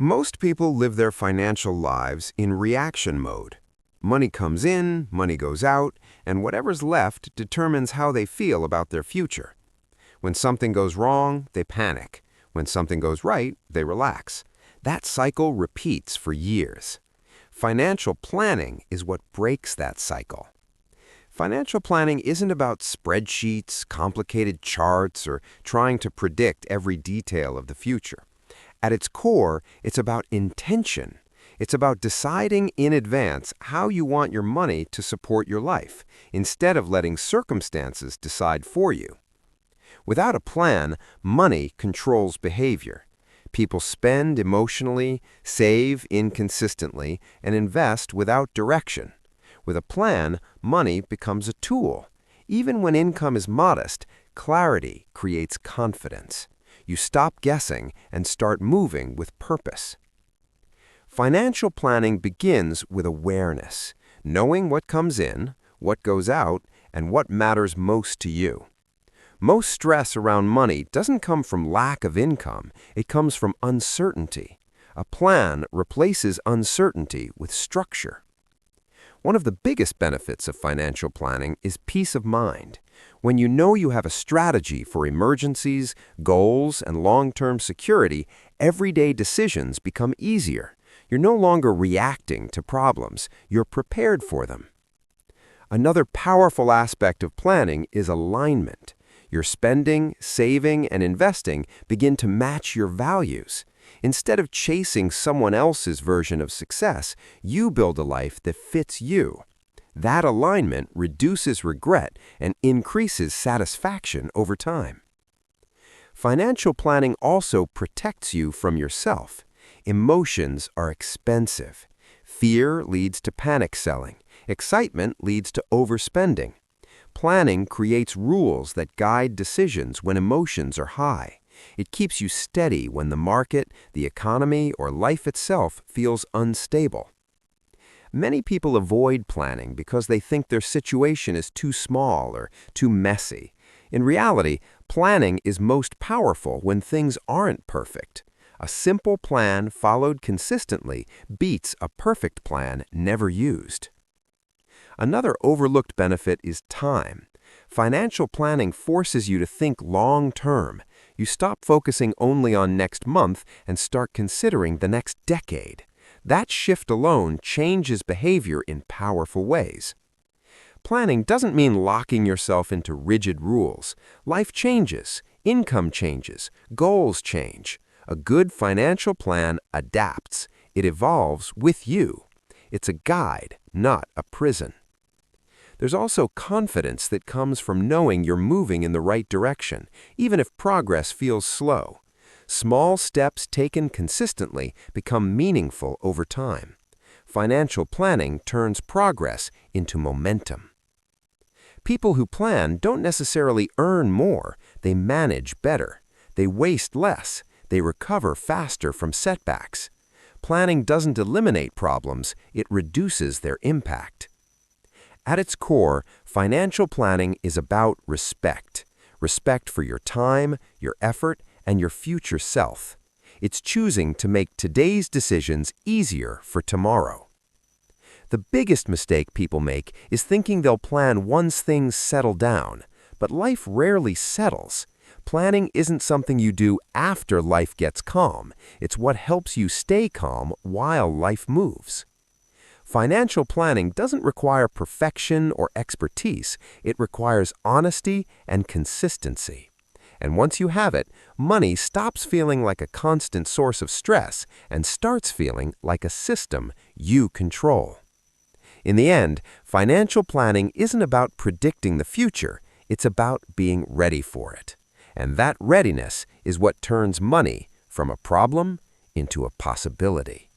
Most people live their financial lives in reaction mode. Money comes in, money goes out, and whatever's left determines how they feel about their future. When something goes wrong, they panic. When something goes right, they relax. That cycle repeats for years. Financial planning is what breaks that cycle. Financial planning isn't about spreadsheets, complicated charts, or trying to predict every detail of the future. At its core, it's about intention. It's about deciding in advance how you want your money to support your life, instead of letting circumstances decide for you. Without a plan, money controls behavior. People spend emotionally, save inconsistently, and invest without direction. With a plan, money becomes a tool. Even when income is modest, clarity creates confidence. You stop guessing and start moving with purpose. Financial planning begins with awareness, knowing what comes in, what goes out, and what matters most to you. Most stress around money doesn't come from lack of income, it comes from uncertainty. A plan replaces uncertainty with structure. One of the biggest benefits of financial planning is peace of mind. When you know you have a strategy for emergencies, goals, and long-term security, everyday decisions become easier. You're no longer reacting to problems, you're prepared for them. Another powerful aspect of planning is alignment. Your spending, saving, and investing begin to match your values. Instead of chasing someone else's version of success, you build a life that fits you. That alignment reduces regret and increases satisfaction over time. Financial planning also protects you from yourself. Emotions are expensive. Fear leads to panic selling. Excitement leads to overspending. Planning creates rules that guide decisions when emotions are high. It keeps you steady when the market, the economy, or life itself feels unstable. Many people avoid planning because they think their situation is too small or too messy. In reality, planning is most powerful when things aren't perfect. A simple plan followed consistently beats a perfect plan never used. Another overlooked benefit is time. Financial planning forces you to think long-term. You stop focusing only on next month and start considering the next decade. That shift alone changes behavior in powerful ways. Planning doesn't mean locking yourself into rigid rules. Life changes, income changes, goals change. A good financial plan adapts. It evolves with you. It's a guide, not a prison. There's also confidence that comes from knowing you're moving in the right direction, even if progress feels slow. Small steps taken consistently become meaningful over time. Financial planning turns progress into momentum. People who plan don't necessarily earn more, they manage better. They waste less, they recover faster from setbacks. Planning doesn't eliminate problems, it reduces their impact. At its core, financial planning is about respect. Respect for your time, your effort, and your future self. It's choosing to make today's decisions easier for tomorrow. The biggest mistake people make is thinking they'll plan once things settle down. But life rarely settles. Planning isn't something you do after life gets calm. It's what helps you stay calm while life moves. Financial planning doesn't require perfection or expertise. It requires honesty and consistency. And once you have it, money stops feeling like a constant source of stress and starts feeling like a system you control. In the end, financial planning isn't about predicting the future. It's about being ready for it. And that readiness is what turns money from a problem into a possibility.